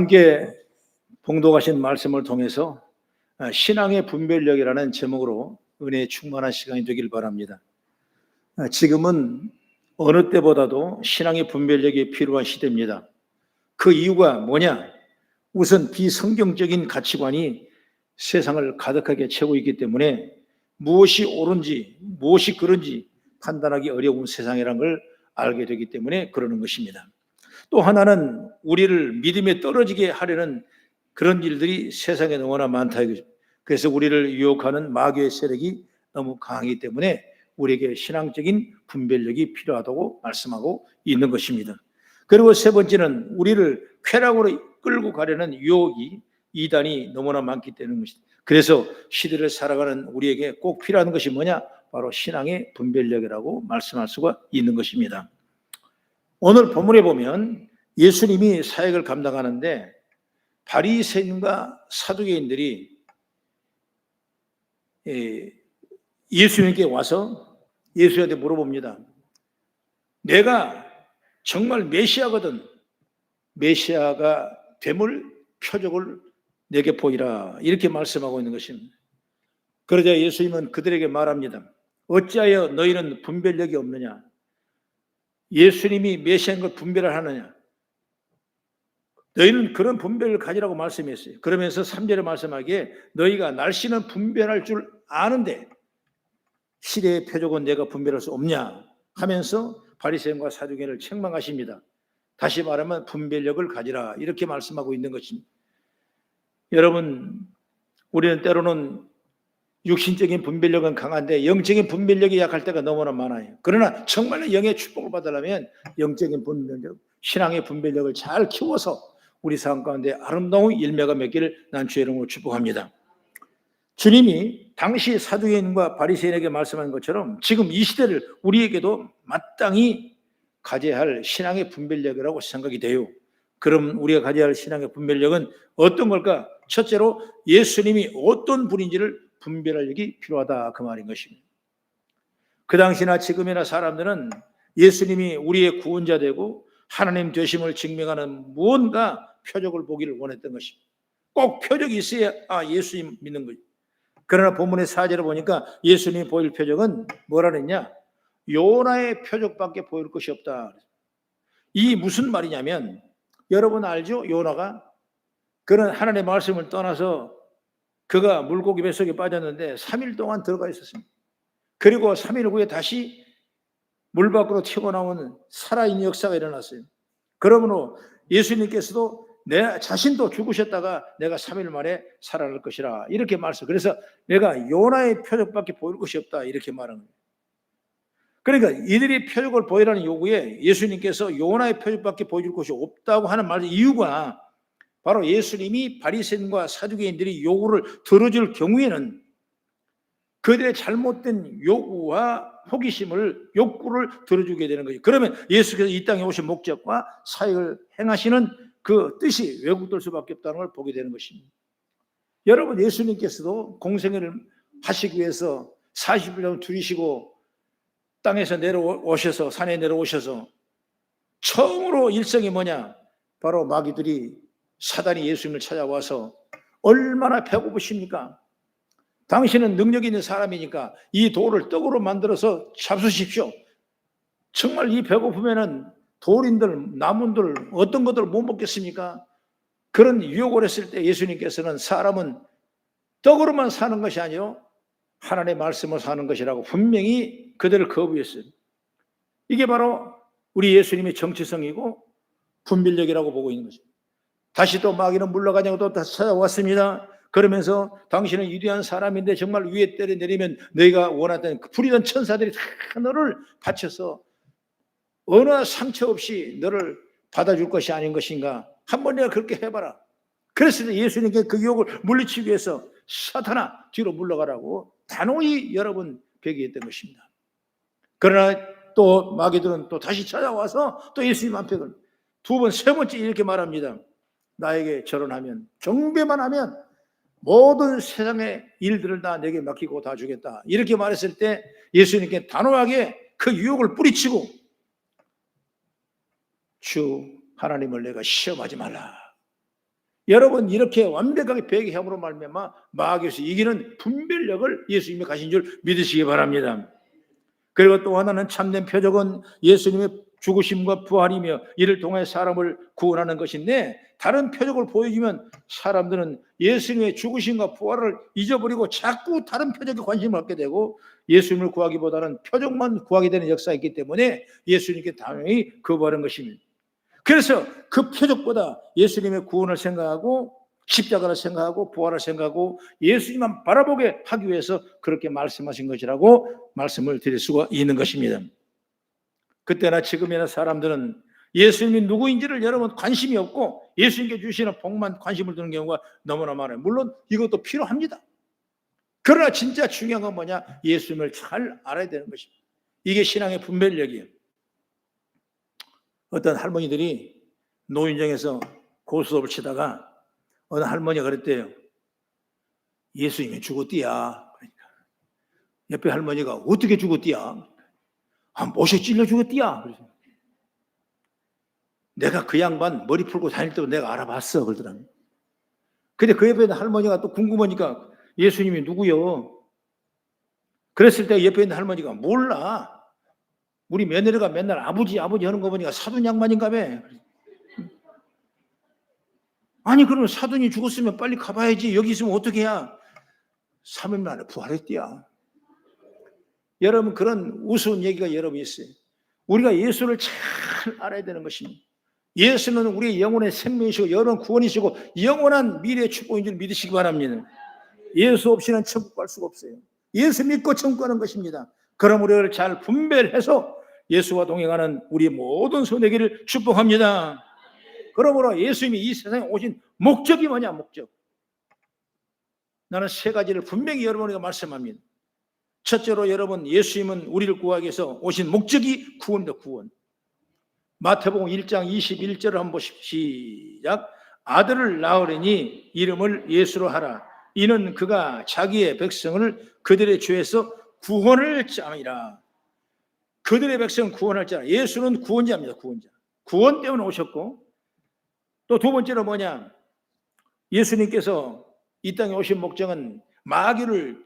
함께 봉독하신 말씀을 통해서 신앙의 분별력이라는 제목으로 은혜에 충만한 시간이 되길 바랍니다. 지금은 어느 때보다도 신앙의 분별력이 필요한 시대입니다. 그 이유가 뭐냐? 우선 비성경적인 가치관이 세상을 가득하게 채우고 있기 때문에 무엇이 옳은지 무엇이 그른지 판단하기 어려운 세상이라는 걸 알게 되기 때문에 그러는 것입니다. 또 하나는 우리를 믿음에 떨어지게 하려는 그런 일들이 세상에 너무나 많다. 그래서 우리를 유혹하는 마귀의 세력이 너무 강하기 때문에 우리에게 신앙적인 분별력이 필요하다고 말씀하고 있는 것입니다. 그리고 세 번째는 우리를 쾌락으로 끌고 가려는 유혹이 이단이 너무나 많기 때문인 것입니다. 그래서 시대를 살아가는 우리에게 꼭 필요한 것이 뭐냐? 바로 신앙의 분별력이라고 말씀할 수가 있는 것입니다. 오늘 본문에 보면 예수님이 사역을 감당하는데 바리새인과 사두개인들이 예수님께 와서 예수님한테 물어봅니다. 내가 정말 메시아거든. 메시아가 됨을 표적을 내게 보이라. 이렇게 말씀하고 있는 것입니다. 그러자 예수님은 그들에게 말합니다. 어찌하여 너희는 분별력이 없느냐? 예수님이 메시아인 걸 분별을 하느냐? 너희는 그런 분별을 가지라고 말씀했어요. 그러면서 3절에 말씀하기에 너희가 날씨는 분별할 줄 아는데 시대의 표적은 내가 분별할 수 없냐 하면서 바리새인과 사두개인을 책망하십니다. 다시 말하면 분별력을 가지라 이렇게 말씀하고 있는 것입니다. 여러분, 우리는 때로는 육신적인 분별력은 강한데 영적인 분별력이 약할 때가 너무나 많아요. 그러나 정말로 영의 축복을 받으려면 영적인 분별력, 신앙의 분별력을 잘 키워서 우리 삶 가운데 아름다운 열매가 맺기를 난 주의 이름으로 축복합니다. 주님이 당시 사두개인과 바리새인에게 말씀한 것처럼 지금 이 시대를 우리에게도 마땅히 가져야 할 신앙의 분별력이라고 생각이 돼요. 그럼 우리가 가져야 할 신앙의 분별력은 어떤 걸까? 첫째로 예수님이 어떤 분인지를 분별할力필요하다 그 말인 것입니다. 그 당시나 지금이나 사람들은 예수님이 우리의 구원자 되고 하나님 되심을 증명하는 무언가 표적을 보기를 원했던 것입니다. 꼭 표적이 있어야 예수님 믿는 거죠. 그러나 본문의 4절을 보니까 예수님이 보일 표적은 뭐라 그랬냐? 요나의 표적밖에 보일 것이 없다. 이 무슨 말이냐면 여러분 알죠? 요나가 그런 하나님의 말씀을 떠나서 그가 물고기 뱃속에 빠졌는데 3일 동안 들어가 있었습니다. 그리고 3일 후에 다시 물 밖으로 튀어나오는 살아있는 역사가 일어났어요. 그러므로 예수님께서도 내 자신도 죽으셨다가 내가 3일 만에 살아날 것이라 이렇게 말씀. 그래서 내가 요나의 표적밖에 보일 것이 없다 이렇게 말하는 거예요. 그러니까 이들이 표적을 보이라는 요구에 예수님께서 요나의 표적밖에 보여줄 것이 없다고 하는 말 이유가 바로 예수님이 바리새인과 사두개인들이 요구를 들어줄 경우에는 그들의 잘못된 요구와 호기심을 욕구를 들어주게 되는 거죠. 그러면 예수께서 이 땅에 오신 목적과 사역을 행하시는 그 뜻이 왜곡될 수밖에 없다는 걸 보게 되는 것입니다. 여러분, 예수님께서도 공생애를 하시기 위해서 40일 정도 들이시고 땅에서 내려오셔서 산에 내려오셔서 처음으로 일성이 뭐냐? 바로 마귀들이 사단이 예수님을 찾아와서 얼마나 배고프십니까? 당신은 능력 있는 사람이니까 이 돌을 떡으로 만들어서 잡수십시오. 정말 이 배고프면은 돌인들, 나무들 어떤 것들을 못 먹겠습니까? 그런 유혹을 했을 때 예수님께서는 사람은 떡으로만 사는 것이 아니요 하나님의 말씀으로 사는 것이라고 분명히 그들을 거부했어요. 이게 바로 우리 예수님의 정체성이고 분별력이라고 보고 있는 거죠. 다시 또 마귀는 물러가냐고 또 다시 찾아왔습니다. 그러면서 당신은 위대한 사람인데 정말 위에 때려 내리면 너희가 원하던 그 불이던 천사들이 다 너를 바쳐서 어느 상처 없이 너를 받아줄 것이 아닌 것인가? 한번 내가 그렇게 해봐라. 그래서 예수님께 그 유혹을 물리치기 위해서 사탄아 뒤로 물러가라고 단호히 여러분 배기했던 것입니다. 그러나 또 마귀들은 또 다시 찾아와서 또 예수님 앞에 두 번, 세 번째 이렇게 말합니다. 나에게 절언하면, 경배만 하면 모든 세상의 일들을 다 내게 맡기고 다 주겠다. 이렇게 말했을 때 예수님께 단호하게 그 유혹을 뿌리치고 주 하나님을 내가 시험하지 말라. 여러분 이렇게 완벽하게 배교함으로 말미암아 마귀에서 이기는 분별력을 예수님이 가신 줄 믿으시기 바랍니다. 그리고 또 하나는 참된 표적은 예수님의 죽으심과 부활이며 이를 통해 사람을 구원하는 것인데, 다른 표적을 보여주면 사람들은 예수님의 죽으심과 부활을 잊어버리고 자꾸 다른 표적에 관심을 갖게 되고 예수님을 구하기보다는 표적만 구하게 되는 역사가 있기 때문에 예수님께 당연히 거부하는 것입니다. 그래서 그 표적보다 예수님의 구원을 생각하고 십자가를 생각하고 부활을 생각하고 예수님만 바라보게 하기 위해서 그렇게 말씀하신 것이라고 말씀을 드릴 수가 있는 것입니다. 그때나 지금이나 사람들은 예수님이 누구인지를 여러분 관심이 없고 예수님께 주시는 복만 관심을 두는 경우가 너무나 많아요. 물론 이것도 필요합니다. 그러나 진짜 중요한 건 뭐냐? 예수님을 잘 알아야 되는 것입니다. 이게 신앙의 분별력이에요. 어떤 할머니들이 노인정에서 고수업을 치다가 어느 할머니가 그랬대요. 예수님이 죽었디야. 그러니까 옆에 할머니가 어떻게 죽었디야? 못이 찔러 죽었디야. 내가 그 양반 머리 풀고 다닐 때도 내가 알아봤어. 그러더라고요. 근데 그 옆에 있는 할머니가 또 궁금하니까 예수님이 누구요? 그랬을 때 옆에 있는 할머니가 몰라. 우리 며느리가 맨날 아버지 하는 거 보니까 사돈 양반인가 봐. 아니 그러면 사돈이 죽었으면 빨리 가봐야지. 여기 있으면 어떻게 해야? 3일 만에 부활했디야. 여러분 그런 우스운 얘기가 여러 번 있어요. 우리가 예수를 잘 알아야 되는 것입니다. 예수는 우리의 영혼의 생명이시고 영원 구원이시고 영원한 미래의 축복인 줄 믿으시기 바랍니다. 예수 없이는 천국 갈 수가 없어요. 예수 믿고 천국 가는 것입니다. 그럼 우리를 잘 분별해서 예수와 동행하는 우리 모든 손에게를 축복합니다. 그러므로 예수님이 이 세상에 오신 목적이 뭐냐? 목적. 나는 세 가지를 분명히 여러분에게 말씀합니다. 첫째로 여러분, 예수님은 우리를 구하기 위해서 오신 목적이 구원입니다. 구원. 마태복음 1장 21절을 한번 보십시오. 시작. 아들을 낳으려니 이름을 예수로 하라. 이는 그가 자기의 백성을 그들의 죄에서 구원을 자니라. 그들의 백성은 구원할 자라. 예수는 구원자입니다. 구원자. 구원 때문에 오셨고, 또 두 번째로 뭐냐? 예수님께서 이 땅에 오신 목적은 마귀를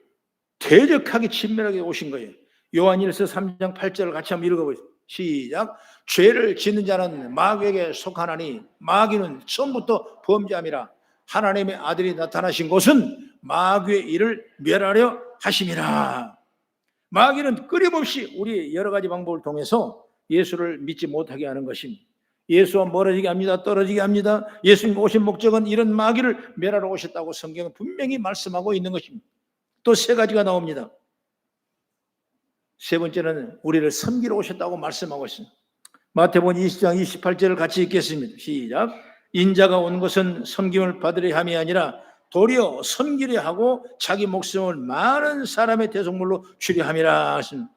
대적하게 친밀하게 오신 거예요. 요한일서 3장 8절을 같이 한번 읽어보시죠. 시작. 죄를 짓는 자는 마귀에게 속하나니 마귀는 처음부터 범죄함이라. 하나님의 아들이 나타나신 것은 마귀의 일을 멸하려 하심이라. 마귀는 끊임없이 우리 여러 가지 방법을 통해서 예수를 믿지 못하게 하는 것입니다. 예수와 멀어지게 합니다. 떨어지게 합니다. 예수님 오신 목적은 이런 마귀를 멸하러 오셨다고 성경은 분명히 말씀하고 있는 것입니다. 또 세 가지가 나옵니다. 세 번째는 우리를 섬기러 오셨다고 말씀하고 있습니다. 마태복음 20장 28절을 같이 읽겠습니다. 시작. 인자가 온 것은 섬김을 받으려 함이 아니라 도리어 섬기려 하고 자기 목숨을 많은 사람의 대속물로 주려 함이라 하십니다.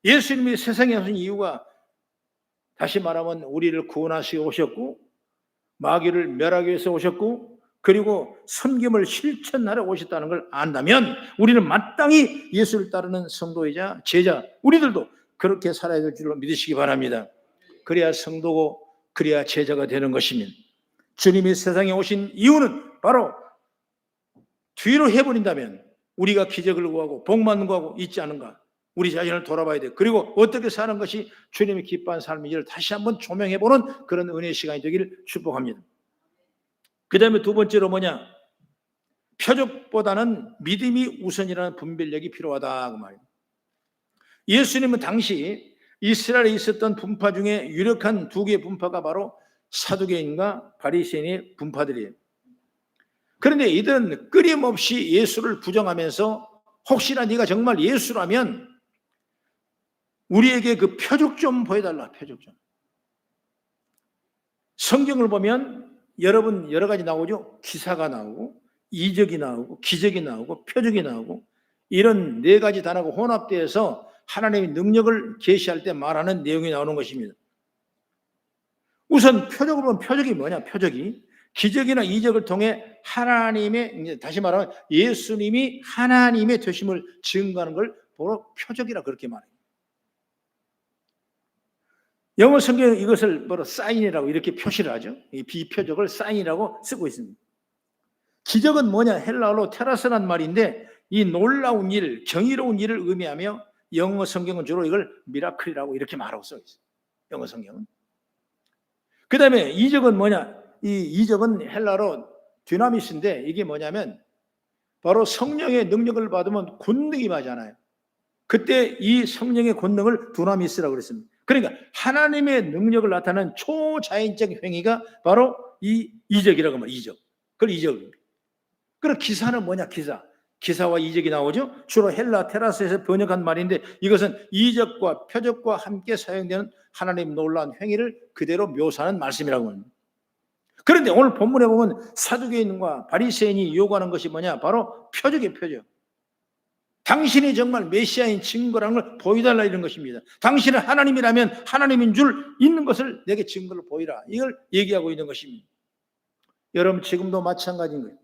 예수님이 세상에 오신 이유가 다시 말하면 우리를 구원하시고 오셨고 마귀를 멸하기 위해서 오셨고 그리고 섬김을 실천하러 오셨다는 걸 안다면 우리는 마땅히 예수를 따르는 성도이자 제자, 우리들도 그렇게 살아야 될 줄로 믿으시기 바랍니다. 그래야 성도고 그래야 제자가 되는 것입니다. 주님이 세상에 오신 이유는 바로 뒤로 해버린다면 우리가 기적을 구하고 복만 구하고 있지 않은가, 우리 자신을 돌아봐야 돼요. 그리고 어떻게 사는 것이 주님이 기뻐하는 삶인지를 다시 한번 조명해보는 그런 은혜의 시간이 되기를 축복합니다. 그 다음에 두 번째로 뭐냐? 표적보다는 믿음이 우선이라는 분별력이 필요하다 그 말입니다. 예수님은 당시 이스라엘에 있었던 분파 중에 유력한 두 개의 분파가 바로 사두개인과 바리새인의 분파들이에요. 그런데 이들은 끊임없이 예수를 부정하면서 혹시나 네가 정말 예수라면 우리에게 그 표적 좀 보여달라. 표적 좀. 성경을 보면 여러분 여러 가지 나오죠. 기사가 나오고 이적이 나오고 기적이 나오고 표적이 나오고 이런 네 가지 단어가 혼합되어서 하나님의 능력을 계시할 때 말하는 내용이 나오는 것입니다. 우선 표적을 보면 표적이 뭐냐? 표적이 기적이나 이적을 통해 하나님의, 다시 말하면 예수님이 하나님의 되심을 증거하는 걸 바로 표적이라 그렇게 말해요. 영어 성경은 이것을 뭐로 사인이라고 이렇게 표시를 하죠. 이 비표적을 사인이라고 쓰고 있습니다. 기적은 뭐냐? 헬라어로 테라스란 말인데 이 놀라운 일, 경이로운 일을 의미하며 영어 성경은 주로 이걸 미라클이라고 이렇게 말하고 써 있어요. 영어 성경은. 그 다음에 이적은 뭐냐? 이 이적은 헬라어로 디나미스인데 이게 뭐냐면 바로 성령의 능력을 받으면 권능이 임하잖아요. 그때 이 성령의 권능을 두나미스라고 그랬습니다. 그러니까 하나님의 능력을 나타내는 초자연적 행위가 바로 이 이적이라고 말이에요. 이적. 그걸 이적입니다. 그럼 기사는 뭐냐? 기사와 이적이 나오죠. 주로 헬라 테라스에서 번역한 말인데 이것은 이적과 표적과 함께 사용되는 하나님 놀라운 행위를 그대로 묘사하는 말씀이라고 합니다. 그런데 오늘 본문에 보면 사두개인과 바리새인이 요구하는 것이 뭐냐? 바로 표적이에요. 표적. 당신이 정말 메시아인 증거라는 걸 보여달라 이런 것입니다. 당신은 하나님이라면 하나님인 줄 있는 것을 내게 증거를 보이라. 이걸 얘기하고 있는 것입니다. 여러분 지금도 마찬가지인 거예요.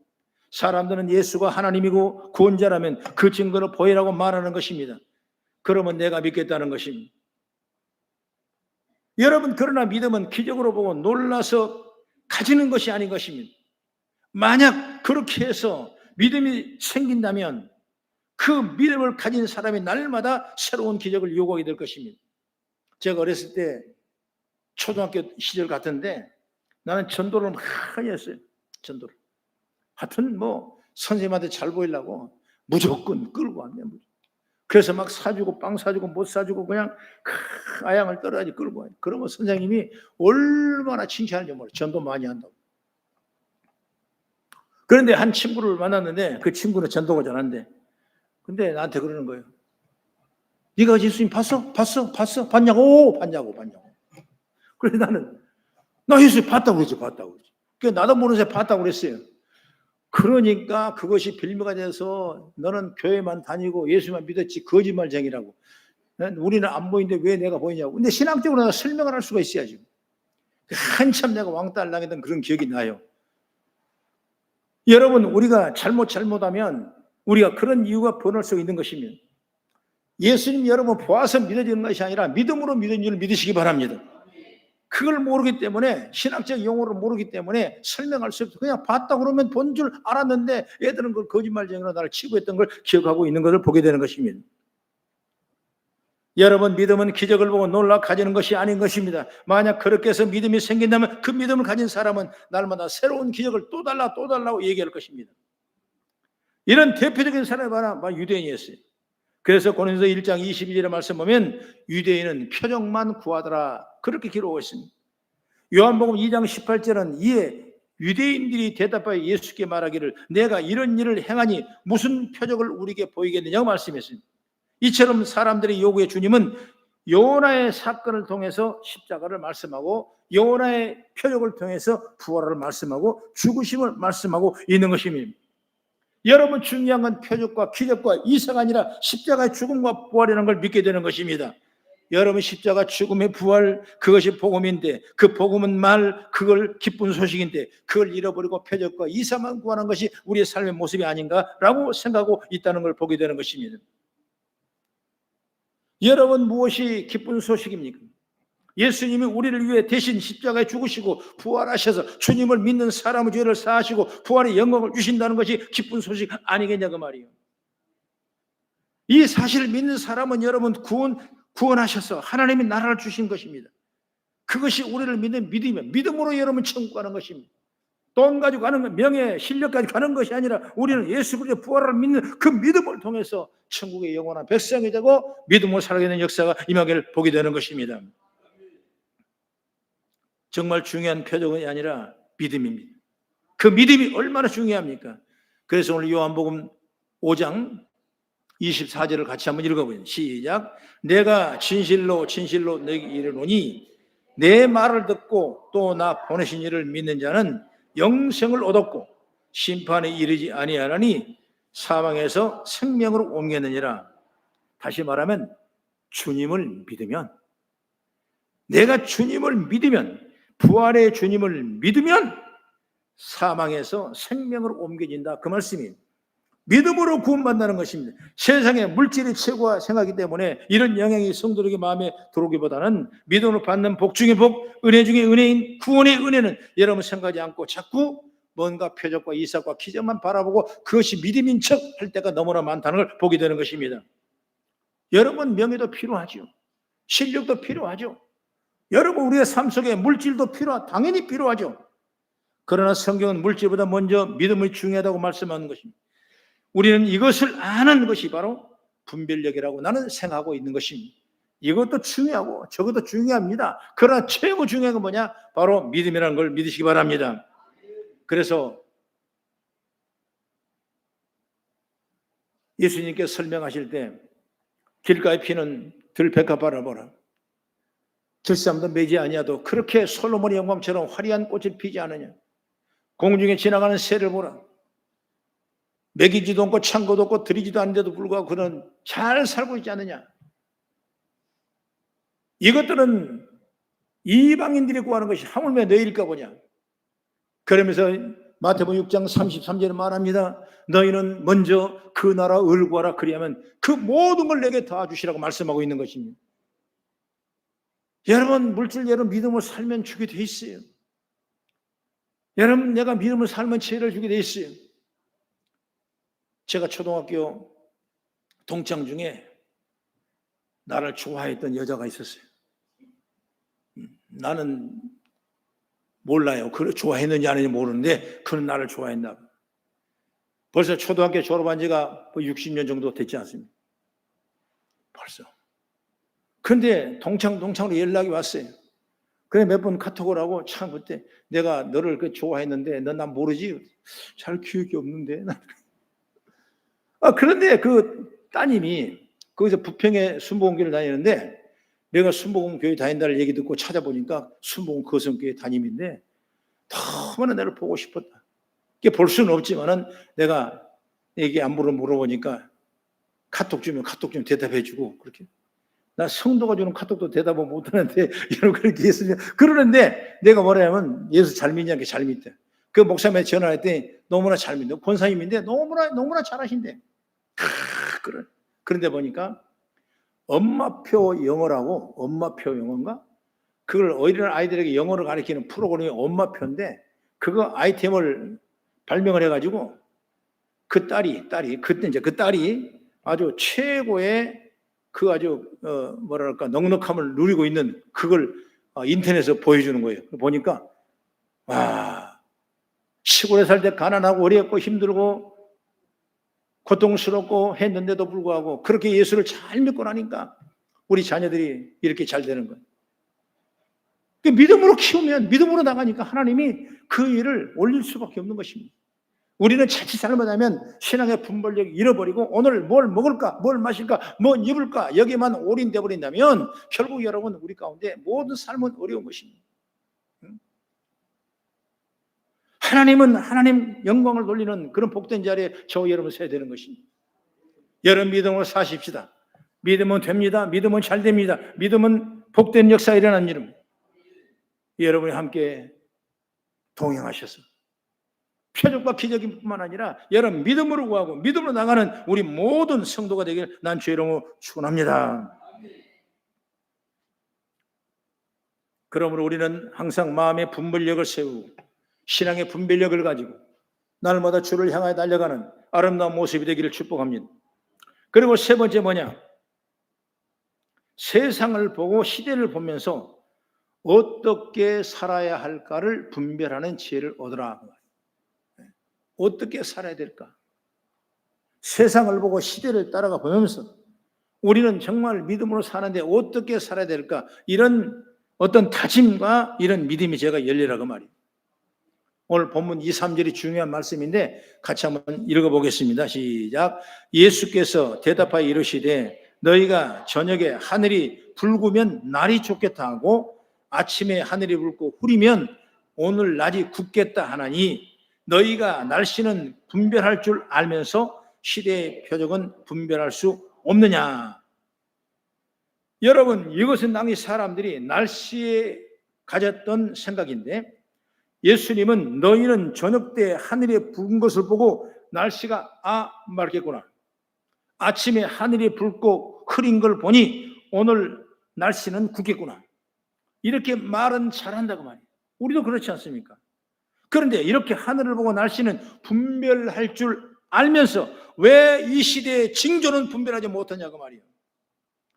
사람들은 예수가 하나님이고 구원자라면 그 증거를 보이라고 말하는 것입니다. 그러면 내가 믿겠다는 것입니다. 여러분 그러나 믿음은 기적으로 보고 놀라서 가지는 것이 아닌 것입니다. 만약 그렇게 해서 믿음이 생긴다면 그 믿음을 가진 사람이 날마다 새로운 기적을 요구하게 될 것입니다. 제가 어렸을 때 초등학교 시절 같은데 나는 전도를 많이 했어요. 전도를. 하여튼 뭐 선생님한테 잘 보이려고 무조건 끌고 왔네. 그래서 막 사주고 빵 사주고 못 사주고 그냥 아양을 떨어야지 끌고 와요. 그러면 선생님이 얼마나 칭찬하는지 몰라요. 전도 많이 한다고. 그런데 한 친구를 만났는데 그 친구는 전도가 잘하는데 근데 나한테 그러는 거예요. 네가 예수님 봤어? 봤냐고? 그래서 나는 나 예수님 봤다고 그랬지. 그러니까 나도 모르는 새 봤다고 그랬어요. 그러니까 그것이 빌미가 돼서 너는 교회만 다니고 예수만 믿었지 거짓말쟁이라고. 우리는 안 보이는데 왜 내가 보이냐고. 근데 신앙적으로 내가 설명을 할 수가 있어야지. 한참 내가 왕따를 당했던 그런 기억이 나요. 여러분 우리가 잘못하면 우리가 그런 이유가 번할 수 있는 것이면 예수님 여러분 보아서 믿어지는 것이 아니라 믿음으로 믿는 줄 믿으시기 바랍니다. 그걸 모르기 때문에 신학적 용어를 모르기 때문에 설명할 수 없어. 그냥 봤다 그러면 본 줄 알았는데 애들은 그걸 거짓말쟁이로 나를 치부했던 걸 기억하고 있는 것을 보게 되는 것입니다. 여러분 믿음은 기적을 보고 놀라 가지는 것이 아닌 것입니다. 만약 그렇게 해서 믿음이 생긴다면 그 믿음을 가진 사람은 날마다 새로운 기적을 또 달라고 얘기할 것입니다. 이런 대표적인 사람이 바로 유대인이었어요. 그래서 고린도서 1장 22절의 말씀 보면 유대인은 표적만 구하더라 그렇게 기록하고 있습니다. 요한복음 2장 18절은 이에 유대인들이 대답하여 예수께 말하기를 내가 이런 일을 행하니 무슨 표적을 우리에게 보이겠느냐고 말씀했습니다. 이처럼 사람들의 요구에 주님은 요나의 사건을 통해서 십자가를 말씀하고 요나의 표적을 통해서 부활을 말씀하고 죽으심을 말씀하고 있는 것입니다. 여러분 중요한 건 표적과 기적과 이사가 아니라 십자가의 죽음과 부활이라는 걸 믿게 되는 것입니다. 여러분 십자가 죽음의 부활 그것이 복음인데 그 복음은 그걸 기쁜 소식인데 그걸 잃어버리고 표적과 이사만 구하는 것이 우리의 삶의 모습이 아닌가라고 생각하고 있다는 걸 보게 되는 것입니다. 여러분 무엇이 기쁜 소식입니까? 예수님이 우리를 위해 대신 십자가에 죽으시고 부활하셔서 주님을 믿는 사람의 죄를 사하시고 부활의 영광을 주신다는 것이 기쁜 소식 아니겠냐 그 말이에요. 이 사실을 믿는 사람은 여러분 구원하셔서 하나님이 나라를 주신 것입니다. 그것이 우리를 믿는 믿음이에요. 믿음으로 여러분 천국 가는 것입니다. 돈 가지고 가는 것, 명예, 실력 가지고 가는 것이 아니라 우리는 예수 그리스도의 부활을 믿는 그 믿음을 통해서 천국의 영원한 백성이 되고 믿음으로 살아가게 되는 역사가 임하기를 보게 되는 것입니다. 정말 중요한 표적이 아니라 믿음입니다. 그 믿음이 얼마나 중요합니까? 그래서 오늘 요한복음 5장 24절을 같이 한번 읽어보세요. 시작. 내가 진실로 너에게 이르노니 내 말을 듣고 또 나 보내신 이를 믿는 자는 영생을 얻었고 심판에 이르지 아니하나니 사망에서 생명으로 옮겼느니라. 다시 말하면 주님을 믿으면 내가 주님을 믿으면 부활의 주님을 믿으면 사망에서 생명으로 옮겨진다 그 말씀이에요. 믿음으로 구원받는다는 것입니다. 세상에 물질이 최고와 생각이기 때문에 이런 영향이 성도들에게 마음에 들어오기보다는 믿음으로 받는 복 중의 복, 은혜 중의 은혜인 구원의 은혜는 여러분 생각하지 않고 자꾸 뭔가 표적과 이삭과 기적만 바라보고 그것이 믿음인 척 할 때가 너무나 많다는 걸 보게 되는 것입니다. 여러분 명예도 필요하죠. 실력도 필요하죠. 여러분 우리의 삶 속에 물질도 당연히 필요하죠. 그러나 성경은 물질보다 먼저 믿음이 중요하다고 말씀하는 것입니다. 우리는 이것을 아는 것이 바로 분별력이라고 나는 생각하고 있는 것입니다. 이것도 중요하고 저것도 중요합니다. 그러나 최고 중요한 건 뭐냐? 바로 믿음이라는 걸 믿으시기 바랍니다. 그래서 예수님께서 설명하실 때 길가에 피는 들백합 바라보라. 들사람도 매지 아니하도 그렇게 솔로몬의 영광처럼 화려한 꽃을 피지 않느냐. 공중에 지나가는 새를 보라. 먹이지도 않고 창고도 없고 들이지도 않는데도 불구하고 그는 잘 살고 있지 않느냐. 이것들은 이방인들이 구하는 것이 하물며 너희일까 보냐. 그러면서 마태복음 6장 33절에 말합니다. 너희는 먼저 그 나라 을 구하라. 그리하면 그 모든 걸 내게 다 주시라고 말씀하고 있는 것입니다. 여러분 물질 여러분 믿음으로 살면 주게 돼 있어요. 여러분 내가 믿음으로 살면 지혜를 주게 돼 있어요. 제가 초등학교 동창 중에 나를 좋아했던 여자가 있었어요. 나는 몰라요. 그걸 좋아했는지 아닌지 모르는데 그는 나를 좋아했나 봐. 벌써 초등학교 졸업한 지가 60년 정도 됐지 않습니까? 벌써. 그런데 동창으로 연락이 왔어요. 그래 몇 번 카톡을 하고 참 그때 내가 너를 좋아했는데 넌 난 모르지? 잘 기억이 없는데. 그런데 그 따님이 거기서 부평에 순복음교회를 다니는데 내가 순복음교회 다닌다는 얘기 듣고 찾아보니까 순복음 거성교회 담임인데 너무나 나를 보고 싶었다. 이게 볼 수는 없지만은 내가 얘기 안부를 물어보니까 카톡 주면 카톡 좀 대답해주고 그렇게. 나 성도가 주는 카톡도 대답을 못하는데 여러분 그렇게 했으면 그러는데 내가 뭐라냐면 예수 잘 믿냐니까 잘 믿대. 그 목사님한테 전화했더니 너무나 잘 믿는데 권사님인데 너무나 잘하신대. 그런데 보니까 엄마표 영어라고 엄마표 영어인가? 그걸 어린이 아이들에게 영어를 가르치는 프로그램이 엄마표인데 그거 아이템을 발명을 해가지고 그 딸이 그때 이제 그 딸이 아주 최고의 그 아주 뭐랄까 넉넉함을 누리고 있는 그걸 인터넷에서 보여주는 거예요. 보니까 와 시골에 살 때 가난하고 어렵고 힘들고 고통스럽고 했는데도 불구하고 그렇게 예수를 잘 믿고 나니까 우리 자녀들이 이렇게 잘 되는 거예요. 믿음으로 키우면 믿음으로 나가니까 하나님이 그 일을 올릴 수밖에 없는 것입니다. 우리는 자칫 잘못하면 신앙의 분별력을 잃어버리고 오늘 뭘 먹을까 뭘 마실까 뭐 입을까 여기만 올인돼 버린다면 결국 여러분 우리 가운데 모든 삶은 어려운 것입니다. 하나님은 하나님 영광을 돌리는 그런 복된 자리에 저 여러분 서야 되는 것입니다. 여러분 믿음으로 사십시다. 믿으면 됩니다. 믿으면 잘 됩니다. 믿음은 복된 역사가 일어나는 일입니다. 여러분이 함께 동행하셔서 표적과 기적뿐만 아니라 여러분 믿음으로 구하고 믿음으로 나가는 우리 모든 성도가 되길 난 주의 이름으로 축원합니다. 그러므로 우리는 항상 마음의 분별력을 세우고 신앙의 분별력을 가지고 날마다 주를 향하여 달려가는 아름다운 모습이 되기를 축복합니다. 그리고 세 번째 뭐냐? 세상을 보고 시대를 보면서 어떻게 살아야 할까를 분별하는 지혜를 얻으라. 어떻게 살아야 될까? 세상을 보고 시대를 따라가 보면서 우리는 정말 믿음으로 사는데 어떻게 살아야 될까? 이런 어떤 다짐과 이런 믿음이 제가 열리라고 말이에요. 오늘 본문 2, 3절이 중요한 말씀인데 같이 한번 읽어보겠습니다. 시작. 예수께서 대답하여 이르시되 너희가 저녁에 하늘이 붉으면 날이 좋겠다 하고 아침에 하늘이 붉고 흐리면 오늘 날이 굳겠다 하나니 너희가 날씨는 분별할 줄 알면서 시대의 표적은 분별할 수 없느냐. 여러분 이것은 당시 사람들이 날씨에 가졌던 생각인데 예수님은 너희는 저녁 때 하늘에 붉은 것을 보고 날씨가 맑겠구나, 아침에 하늘이 붉고 흐린 걸 보니 오늘 날씨는 굳겠구나, 이렇게 말은 잘한다고 말이에요. 우리도 그렇지 않습니까? 그런데 이렇게 하늘을 보고 날씨는 분별할 줄 알면서 왜 이 시대의 징조는 분별하지 못하냐고 말이에요.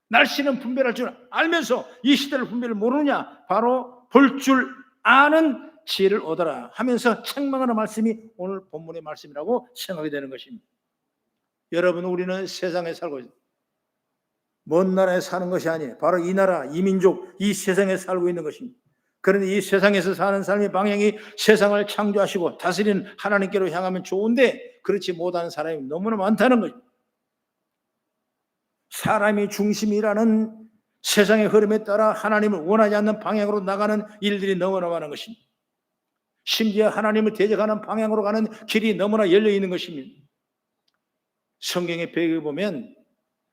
날씨는 분별할 줄 알면서 이 시대를 분별을 모르느냐? 바로 볼 줄 아는 지혜를 얻어라 하면서 책망하는 말씀이 오늘 본문의 말씀이라고 생각이 되는 것입니다. 여러분, 우리는 세상에 살고 있습니다. 먼 나라에 사는 것이 아니에요. 바로 이 나라, 이 민족, 이 세상에 살고 있는 것입니다. 그런데 이 세상에서 사는 삶의 방향이 세상을 창조하시고 다스리는 하나님께로 향하면 좋은데 그렇지 못하는 사람이 너무나 많다는 거죠. 사람이 중심이라는 세상의 흐름에 따라 하나님을 원하지 않는 방향으로 나가는 일들이 너무나 많은 것입니다. 심지어 하나님을 대적하는 방향으로 가는 길이 너무나 열려 있는 것입니다. 성경의 배경을 보면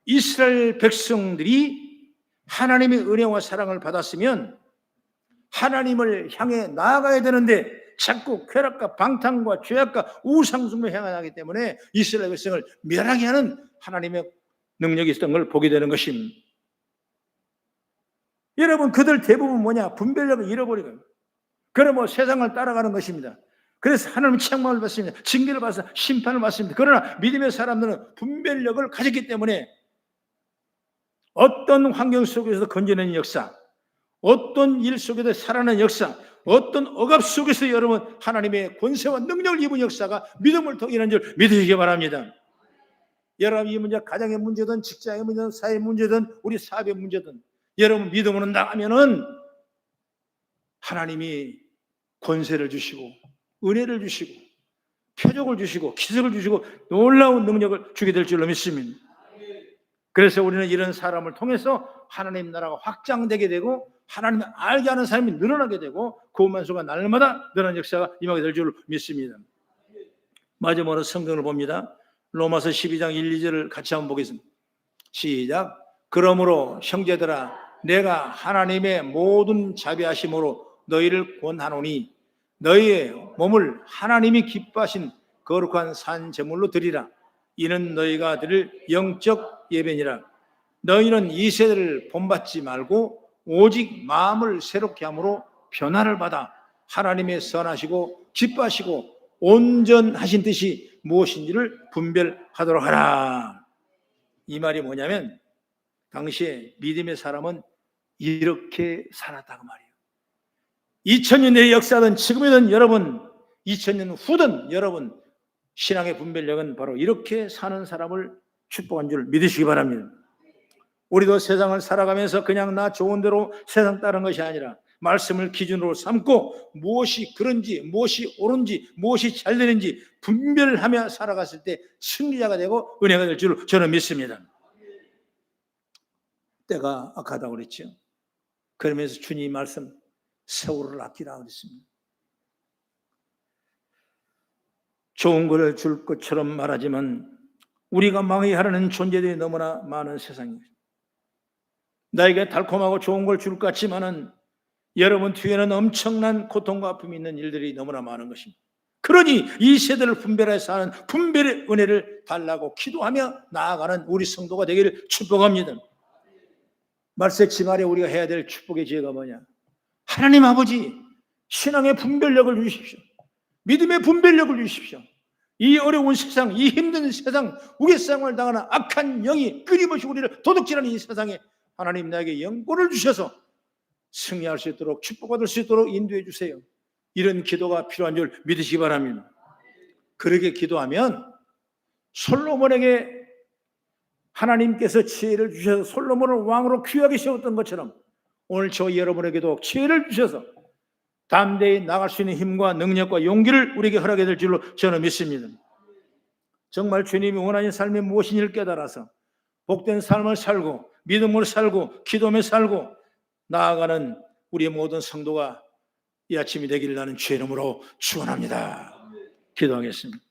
이스라엘 백성들이 하나님의 은혜와 사랑을 받았으면 하나님을 향해 나아가야 되는데 자꾸 쾌락과 방탕과 죄악과 우상숭배를 향하기 때문에 이스라엘 백성을 멸하게 하는 하나님의 능력이 있었던 걸 보게 되는 것입니다. 여러분, 그들 대부분 뭐냐? 분별력을 잃어버리고 그러면 세상을 따라가는 것입니다. 그래서 하나님 책망을 받습니다. 징계를 받습니다. 심판을 받습니다. 그러나 믿음의 사람들은 분별력을 가졌기 때문에 어떤 환경 속에서 건져내는 역사, 어떤 일 속에서 살아나는 역사, 어떤 억압 속에서 여러분 하나님의 권세와 능력을 입은 역사가 믿음을 통해 일어난 줄 믿으시기 바랍니다. 여러분, 이 문제, 가정의 문제든 직장의 문제든 사회의 문제든 우리 사업의 문제든 여러분 믿음으로 나가면은 하나님이 권세를 주시고 은혜를 주시고 표적을 주시고 기적을 주시고 놀라운 능력을 주게 될 줄로 믿습니다. 그래서 우리는 이런 사람을 통해서 하나님 나라가 확장되게 되고 하나님을 알게 하는 사람이 늘어나게 되고 구원받는 수가 날마다 늘어나는 역사가 임하게 될 줄로 믿습니다. 마지막으로 성경을 봅니다. 로마서 12장 1, 2절을 같이 한번 보겠습니다. 시작. 그러므로 형제들아, 내가 하나님의 모든 자비하심으로 너희를 권하노니 너희의 몸을 하나님이 기뻐하신 거룩한 산 제물로 드리라. 이는 너희가 드릴 영적 예배니라. 너희는 이 세대를 본받지 말고 오직 마음을 새롭게 함으로 변화를 받아 하나님의 선하시고 기뻐하시고 온전하신 뜻이 무엇인지를 분별하도록 하라. 이 말이 뭐냐면 당시에 믿음의 사람은 이렇게 살았다고 말이에요. 2000년의 역사든 지금이든 여러분 2000년 후든 여러분 신앙의 분별력은 바로 이렇게 사는 사람을 축복한 줄 믿으시기 바랍니다. 우리도 세상을 살아가면서 그냥 나 좋은 대로 세상 따른 것이 아니라 말씀을 기준으로 삼고 무엇이 그런지 무엇이 옳은지 무엇이 잘 되는지 분별하며 살아갔을 때 승리자가 되고 은혜가 될 줄 저는 믿습니다. 때가 악하다고 그랬죠. 그러면서 주님 말씀 세월을 아끼라 그랬습니다. 좋은 것을 줄 것처럼 말하지만 우리가 망해야 하는 존재들이 너무나 많은 세상입니다. 나에게 달콤하고 좋은 걸 줄 것 같지만은 여러분 뒤에는 엄청난 고통과 아픔이 있는 일들이 너무나 많은 것입니다. 그러니 이 세대를 분별해서 사는 분별의 은혜를 달라고 기도하며 나아가는 우리 성도가 되기를 축복합니다. 말세 지말에 우리가 해야 될 축복의 지혜가 뭐냐? 하나님 아버지, 신앙의 분별력을 주십시오. 믿음의 분별력을 주십시오. 이 어려운 세상, 이 힘든 세상, 우겨싸움을 당하는 악한 영이 끊임없이 우리를 도둑질하는 이 세상에 하나님 나에게 영권을 주셔서 승리할 수 있도록 축복받을 수 있도록 인도해 주세요. 이런 기도가 필요한 줄 믿으시기 바랍니다. 그렇게 기도하면 솔로몬에게 하나님께서 지혜를 주셔서 솔로몬을 왕으로 귀하게 세웠던 것처럼 오늘 저 여러분에게도 지혜를 주셔서 담대히 나갈 수 있는 힘과 능력과 용기를 우리에게 허락해 줄 줄로 저는 믿습니다. 정말 주님이 원하는 삶이 무엇인지를 깨달아서 복된 삶을 살고 믿음으로 살고 기도하며 살고 나아가는 우리의 모든 성도가 이 아침이 되기를 나는 주의 이름으로 축원합니다. 기도하겠습니다.